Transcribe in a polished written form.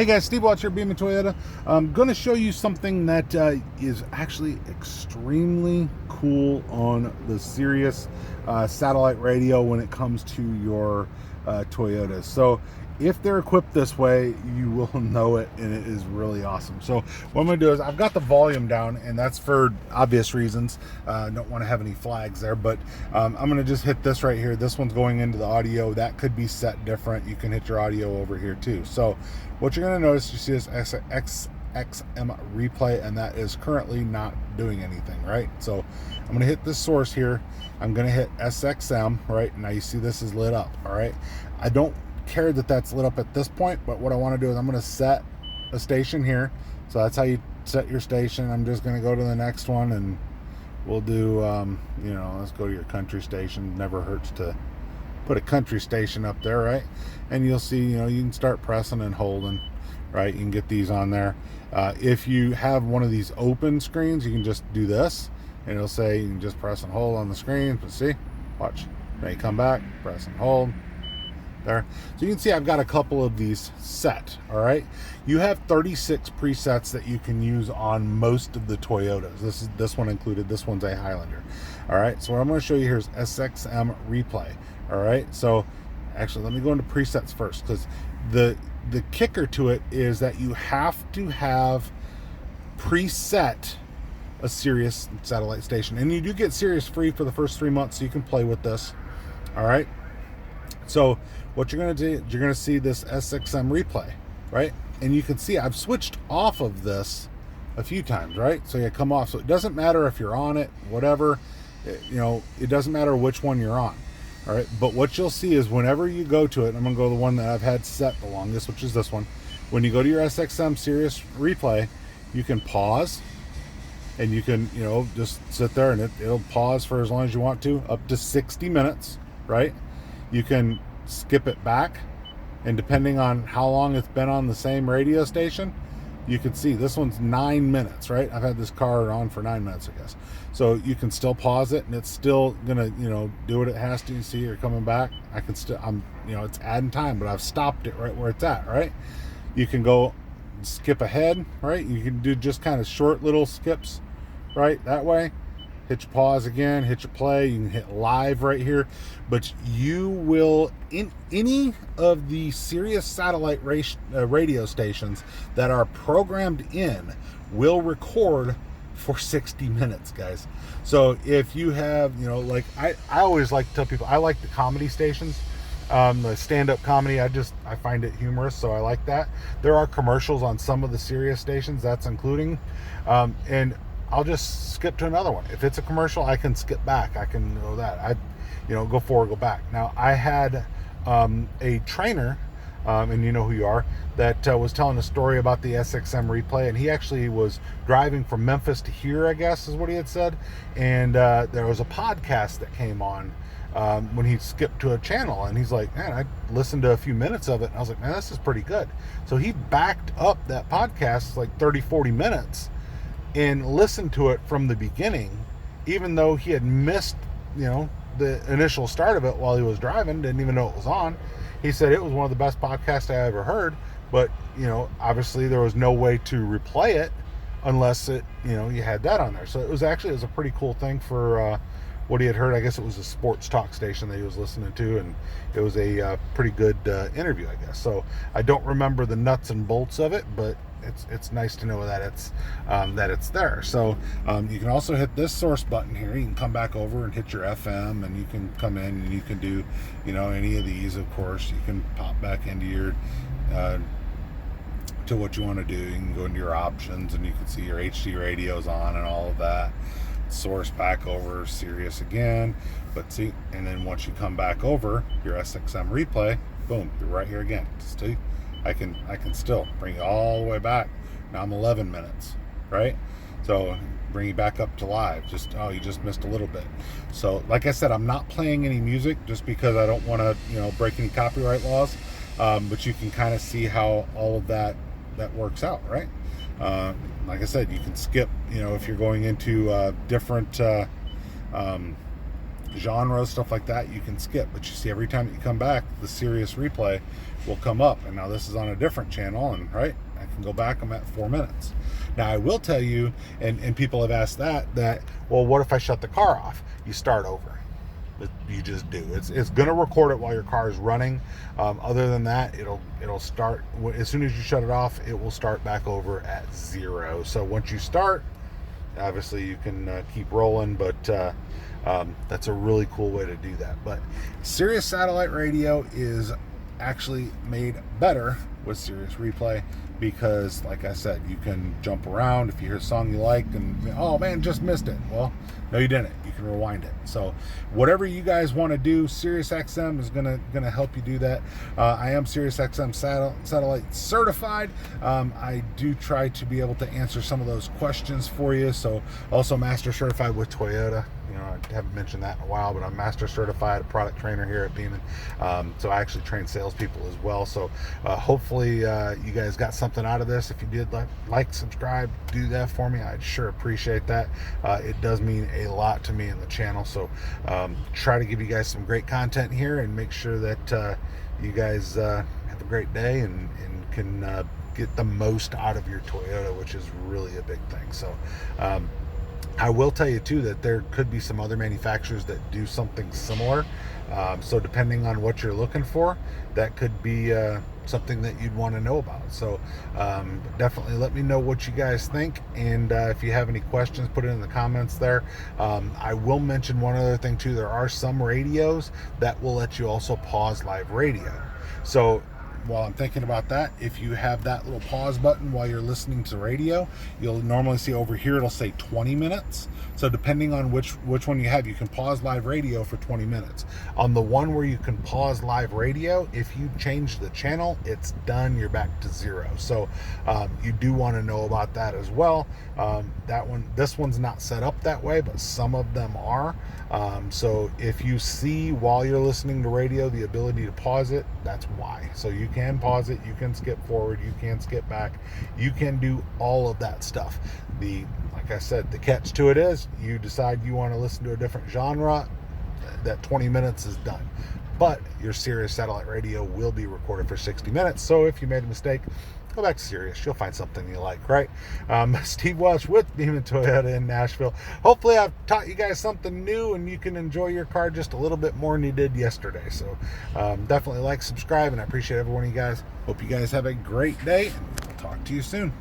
Hey guys, Steve Watts here, Beaman Toyota. I'm going to show you something that is actually extremely cool on the Sirius satellite radio when it comes to your Toyotas. So if they're equipped this way, you will know it, and it is really awesome. So what I'm going to do is I've got the volume down, and that's for obvious reasons. Don't want to have any flags there, but I'm going to just hit this right here. This one's going into the audio. That could be set different. You can hit your audio over here too. So what you're going to notice, you see this XM replay, and that is currently not doing anything, right? So I'm going to hit this source here. I'm going to hit SXM, right? Now you see this is lit up, all right? I don't care that that's lit up at this point, but what I want to do is I'm going to set a station here. So that's how you set your station. I'm just going to go to the next one, and we'll do, let's go to your country station. Never hurts to put a country station up there, right? And you'll see, you can start pressing and holding, right? You can get these on there. If you have one of these open screens, you can just do this, and it'll say you can just press and hold on the screen. But see, watch. Now you come back, press and hold. There. So you can see I've got a couple of these set, all right? You have 36 presets that you can use on most of the Toyotas. This one included. This one's a Highlander. All right, so what I'm going to show you here is SXM replay. All right, so actually let me go into presets first, because the kicker to it is that you have to have preset a Sirius satellite station, and you do get Sirius free for the first 3 months, so you can play with this. All right, so what you're going to do, you're going to see this SXM replay, right? And you can see I've switched off of this a few times, right? So you come off. So it doesn't matter if you're on it, whatever, it doesn't matter which one you're on. All right. But what you'll see is whenever you go to it, I'm going to go to the one that I've had set the longest, which is this one. When you go to your SXM Sirius replay, you can pause, and you can, just sit there, and it'll pause for as long as you want to, up to 60 minutes, right? You can skip it back, and depending on how long it's been on the same radio station, you can see this one's 9 minutes, right? I've had this car on for 9 minutes, I guess. So you can still pause it, and it's still gonna, do what it has to. You see, you're coming back. It's adding time, but I've stopped it right where it's at, right? You can go skip ahead, right? You can do just kind of short little skips, right? That way. Hit your pause again, hit your play. You can hit live right here. But you will, in any of the Sirius satellite radio stations that are programmed in, will record for 60 minutes, guys. So if you have, I always like to tell people, I like the comedy stations, the stand-up comedy. I find it humorous, so I like that. There are commercials on some of the Sirius stations, that's including, and I'll just skip to another one. If it's a commercial, I can skip back. I can go that. Go forward, go back. Now, I had a trainer, and you know who you are, that was telling a story about the SXM replay, and he actually was driving from Memphis to here, I guess is what he had said, and there was a podcast that came on when he skipped to a channel, and he's like, man, I listened to a few minutes of it, and I was like, man, this is pretty good. So he backed up that podcast like 30-40 minutes and listened to it from the beginning, even though he had missed, the initial start of it while he was driving, didn't even know it was on. He said it was one of the best podcasts I ever heard, but, obviously there was no way to replay it unless you had that on there. So it was a pretty cool thing for what he had heard. I guess it was a sports talk station that he was listening to, and it was a pretty good interview, I guess. So I don't remember the nuts and bolts of it, but it's nice to know that it's there. So you can also hit this source button here. You can come back over and hit your FM, and you can come in and you can do any of these. Of course, you can pop back into your to what you want to do. You can go into your options, and you can see your HD radios on and all of that. Source back over Sirius again, but see, and then once you come back over your SXM replay, boom, you're right here again. See, I can still bring you all the way back. Now I'm 11 minutes, right? So bring you back up to live. You just missed a little bit. So like I said, I'm not playing any music just because I don't want to break any copyright laws. But you can kind of see how all of that works out, right? Like I said, you can skip, if you're going into different genre, stuff like that, you can skip. But you see, every time that you come back, the Sirius replay will come up. And now this is on a different channel, and right, I can go back. I'm at 4 minutes. Now I will tell you, and people have asked that, well, what if I shut the car off? You start over. You just do. It's going to record it while your car is running. Other than that, it'll start as soon as you shut it off. It will start back over at 0. So once you start, obviously you can keep rolling, but that's a really cool way to do that. But Sirius Satellite Radio is actually made better with Sirius Replay, because like I said, you can jump around if you hear a song you like and, oh man, just missed it. Well, no, you didn't. You can rewind it. So whatever you guys want to do, SiriusXM is gonna help you do that. I am SiriusXM satellite certified. I do try to be able to answer some of those questions for you. So also master certified with Toyota. You know, I haven't mentioned that in a while, but I'm master certified, a product trainer here at Beeman. So I actually train salespeople as well. So hopefully you guys got something out of this. If you did, like, subscribe, do that for me. I'd sure appreciate that. It does mean a lot to me in the channel. So try to give you guys some great content here, and make sure that you guys have a great day and can get the most out of your Toyota, which is really a big thing. So I will tell you too that there could be some other manufacturers that do something similar. So depending on what you're looking for, that could be something that you'd want to know about. So definitely let me know what you guys think, and if you have any questions, put it in the comments there. I will mention one other thing too. There are some radios that will let you also pause live radio. So while I'm thinking about that, if you have that little pause button while you're listening to radio, you'll normally see over here it'll say 20 minutes. So depending on which one you have, you can pause live radio for 20 minutes. On the one where you can pause live radio, if you change the channel, it's done. You're back to 0. So you do want to know about that as well. This one's not set up that way, but some of them are. So if you see while you're listening to radio the ability to pause it, that's why. So you can pause it, you can skip forward, you can skip back, you can do all of that stuff. Like I said, the catch to it is you decide you want to listen to a different genre, that 20 minutes is done. But your Sirius Satellite Radio will be recorded for 60 minutes. So if you made a mistake, go back to Sirius. You'll find something you like, right? Steve Welsh with Beeman Toyota in Nashville. Hopefully I've taught you guys something new, and you can enjoy your car just a little bit more than you did yesterday. So definitely like, subscribe, and I appreciate every one of you guys. Hope you guys have a great day, and we'll talk to you soon.